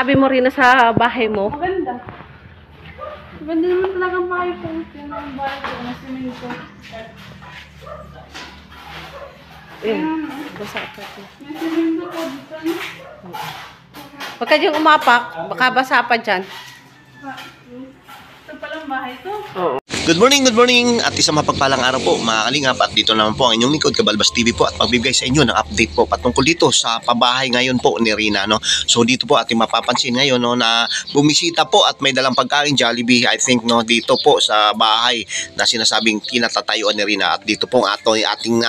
masasabi mo rin sa bahay mo? Maganda. Maganda naman talaga ang bahay ko. Yan ang bahay ko. Nasiminto. Basa pa ito. Nasiminto ko dito. Huwag ka diyang umapak. Baka basa pa dyan. Ito palang bahay to. Oo. Good morning at isang mapagpalang araw po mga kalingap, at dito naman po ang inyong lingkod Kabalbas TV po at magbibigay sa inyo ng update po patungkol dito sa pabahay ngayon po ni Rina, no. So dito po ating mapapansin ngayon, no, na bumisita po at may dalang pagkain, Jollibee I think, no, dito po sa bahay na sinasabing kinatatayuan ni Rina, at dito po ating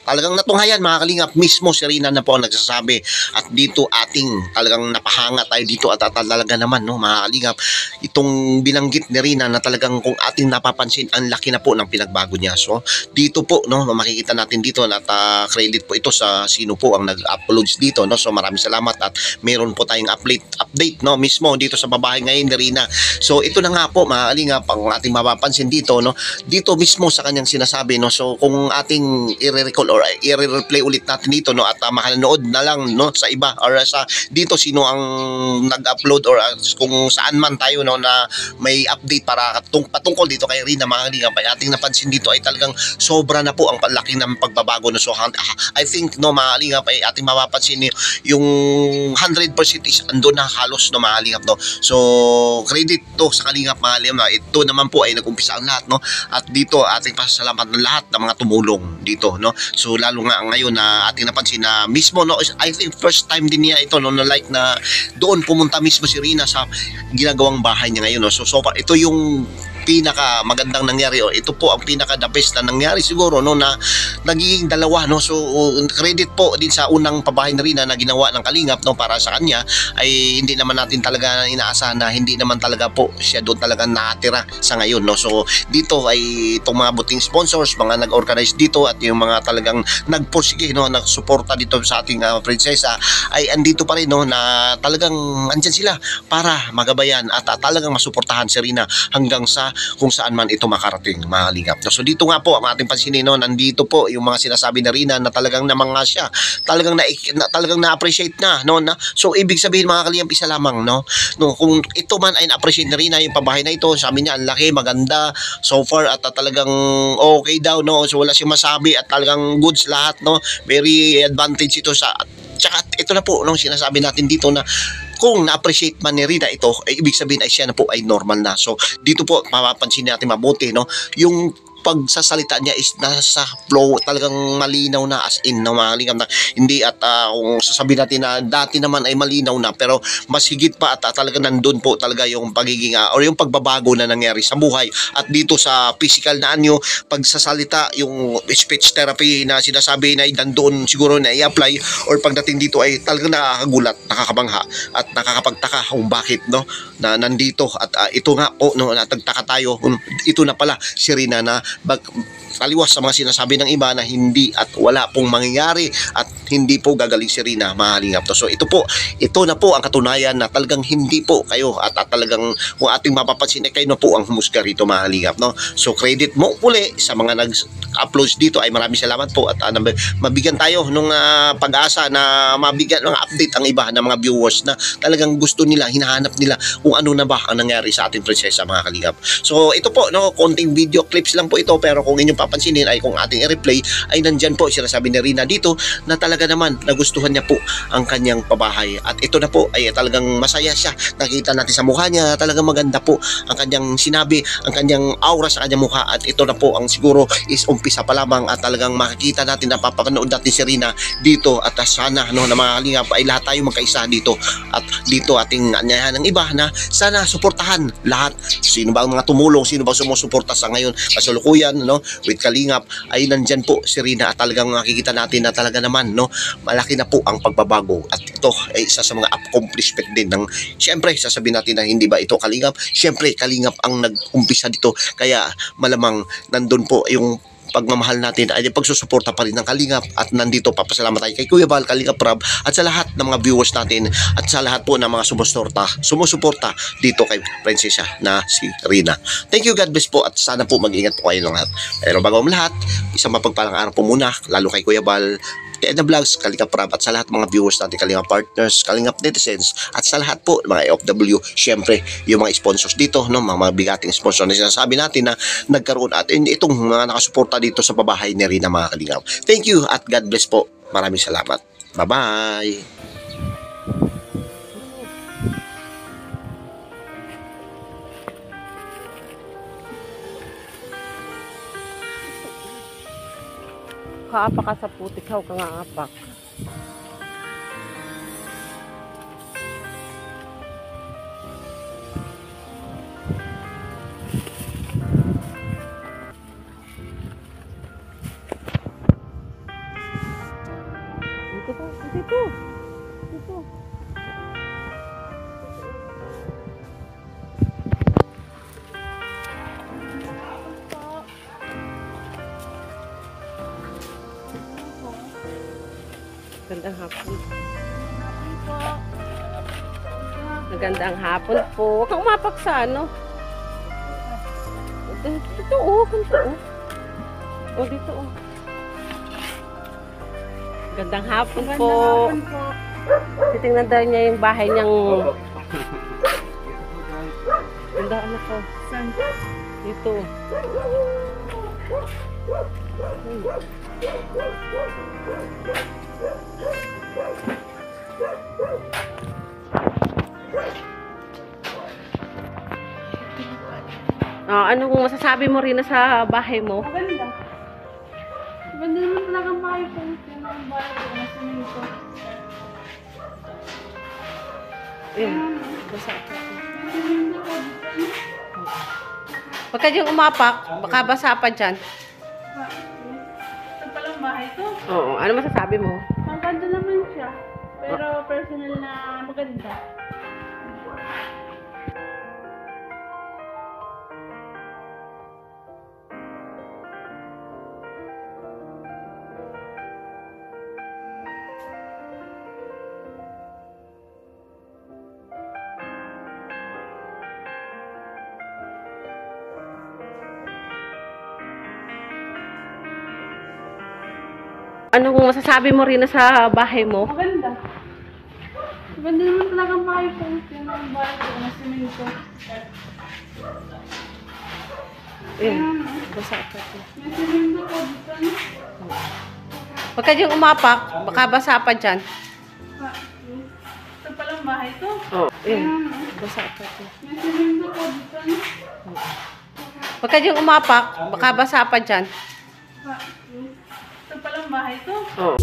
talagang natunghayan mga kalingap, mismo si Rina na po ang nagsasabi, at dito ating talagang napahanga tayo dito at talaga naman, no, mga kalingap, itong binanggit ni Rina na talagang kung ating napapansin, ang laki na po ng pinagbago niya. So dito po, no, makikita natin dito at credit po ito sa sino po ang nag-uploads dito, no. So maraming salamat at meron po tayong update, no, mismo dito sa babae ngayon ni Rina. So ito na nga po mga kalingap ang ating mapapansin dito, no, dito mismo sa kanyang sinasabi, no. So kung ating i-recall or i-replay ulit natin dito, no, at makanood na lang, no, sa iba or sa dito sino ang nag-upload or kung saan man tayo, no, na may update para patungkol dito kay Rina mga kalingap, ay ating napansin dito ay talagang sobra na po ang laki ng pagbabago, no. So I think, no, mga kalingap, ay ating mapapansin yung 100% is ando na halos, no, mga kalingap, no. So credit to sa kalingap mga kalingap, ito naman po ay nag-umpisa ang lahat, no, at dito ating pasasalamat ng lahat ng mga tumulong dito, no. So lalo nga ngayon na ating napansin na mismo, no, I think first time din niya ito, no, na like na doon pumunta mismo si Rina sa ginagawang bahay niya ngayon, no. So far ito yung pinaka magandang nangyari, o ito po ang pinaka the best na nangyari siguro, no, na nagiging dalawa, no. So credit po din sa unang pabahay na Rina na ginawa ng kalingap, no, para sa kanya, ay hindi naman natin talaga inaasahan na hindi naman talaga po siya doon talaga natira sa ngayon, no. So dito ay itong mga buting sponsors, mga nag-organize dito at yung mga talagang nagpursige, no, nagsuporta dito sa ating prinsesa, ay andito pa rin, no, na talagang andyan sila para magabayan at talagang masuportahan si Rina hanggang sa kung saan man ito makarating mga kalingap. So dito nga po ang ating pansinin, no, nandito po yung mga sinasabi na Rina na talagang namanga siya, talagang talagang na-appreciate na, no, na. So ibig sabihin mga kalingap, isa lamang, no, kung ito man ay na-appreciate na Rina yung pabahay na ito, sabi niya ang laki, maganda so far at talagang okay daw, no. So wala siyang masabi at talagang goods lahat, no, very advantage ito sa. Tsaka ito na po nung sinasabi natin dito na kung na-appreciate man ni Rina ito, ay ibig sabihin ay siya na po ay normal na. So dito po mapapansin natin mabuti, no, yung pagsasalita niya is nasa flow, talagang malinaw na, as in, no, mga kalingap, na hindi at kung sasabihin natin na dati naman ay malinaw na, pero mas higit pa at talaga nandun po talaga yung pagiging or yung pagbabago na nangyari sa buhay at dito sa physical na anyo, pagsasalita, yung speech therapy na sinasabi na nandun siguro na i-apply, or pagdating dito ay talagang nakakagulat, nakakabangha at nakakapagtaka kung bakit, no, na nandito at ito nga po, no, natagtaka tayo, ito na pala si Rina na taliwas sa mga sinasabi ng iba na hindi at wala pong mangyayari at hindi po gagaling si Rina, mga kalingap. So ito na po ang katunayan na talagang hindi po kayo at talagang kung ating mapapansin ay kayo na po ang humusga rito, mga kalingap, no. So credit mo uli sa mga nag-uploads dito, ay maraming salamat po at mabigyan tayo nung pag-asa na mabigyan ng update ang iba ng mga viewers na talagang gusto nila, hinahanap nila kung ano na ba ang nangyari sa ating prinsesa, mga kalingap. So ito po, no, konting video clips lang po ito, pero kung inyong papansinin ay kung ating i-replay ay nandyan po sinasabi ni Rina dito na talaga naman nagustuhan niya po ang kanyang pabahay, at ito na po ay talagang masaya siya. Nakita natin sa mukha niya, talagang maganda po ang kanyang sinabi, ang kanyang aura sa kanyang mukha, at ito na po ang siguro is umpisa pa lamang at talagang makikita natin na papapanood natin si Rina dito, at sana, no, na mga kalingap ay lahat tayo magkaisa dito, at dito ating anyayahan ng iba na sana suportahan lahat. Sino ba ang mga tumulong, sino ba sumusuporta sa ngayon kasalukuyan, no, with kalingap, ay nandyan po si Rina at talagang makikita natin na talaga naman, no, malaki na po ang pagbabago, at ito ay isa sa mga accomplishment din ng, siyempre sasabihin natin na hindi ba ito kalingap, siyempre kalingap ang nag-umpisa dito, kaya malamang nandun po yung pagmamahal natin ay pagsusuporta pa rin ng kalingap, at nandito papasalamat tayo kay Kuya Val, Kalingap Rab, at sa lahat ng mga viewers natin at sa lahat po ng mga sumusuporta dito kay prinsesa na si Rina. Thank you, God bless po, at sana po mag-ingat po kayo ng lahat. Pero bago ang lahat, isang mapagpalang araw po muna, lalo kay Kuya Val, Tina Vlogs, Kalingap Prab, at sa lahat ng mga viewers natin, Kalingap Partners, Kalingap Netizens, at sa lahat po mga OFW, syempre yung mga sponsors dito, no, mga bigating sponsor na sinasabi natin na nagkaroon at itong mga nakasuporta dito sa pabahay ni Rina, mga Kalingap. Thank you at God bless po. Maraming salamat. Bye-bye. Kaapak ka sa putik, ikaw ka nga apak. Dito po, dito. Dito. Magandang hapon. Magandang hapon po. Huwag kang umapak sa ano. Dito oh, ganito oh. Oh, dito oh. Magandang hapon po. Titingnan daw niya yung bahay niyang... Ganda anak ko. Saan? Dito. Anong masasabi mo rin sa bahay mo? Maganda. Maganda naman talaga ang bahay ko. Yan ang bahay ko. Nasimin ko. Ayun. Basa ka. Nasimin ko. Pagka yung umapak, baka basa pa dyan. Ito palang bahay to. Oo. Ano masasabi mo? Ang ganda naman siya. Pero personal na maganda. Anong masasabi mo rin sa bahay mo? Maganda. Maganda naman talaga ang bahay ko. Yan ang bahay ko. Nasimin ko. Ayun. Basa ka. Nasimin ko. Pagka yung umapak, baka basa pa dyan. Ito palang bahay to. Oo. Ayun. Basa ka. Nasimin ko. Pagka yung umapak, baka basa pa dyan. Ito palang bahay to. Oo.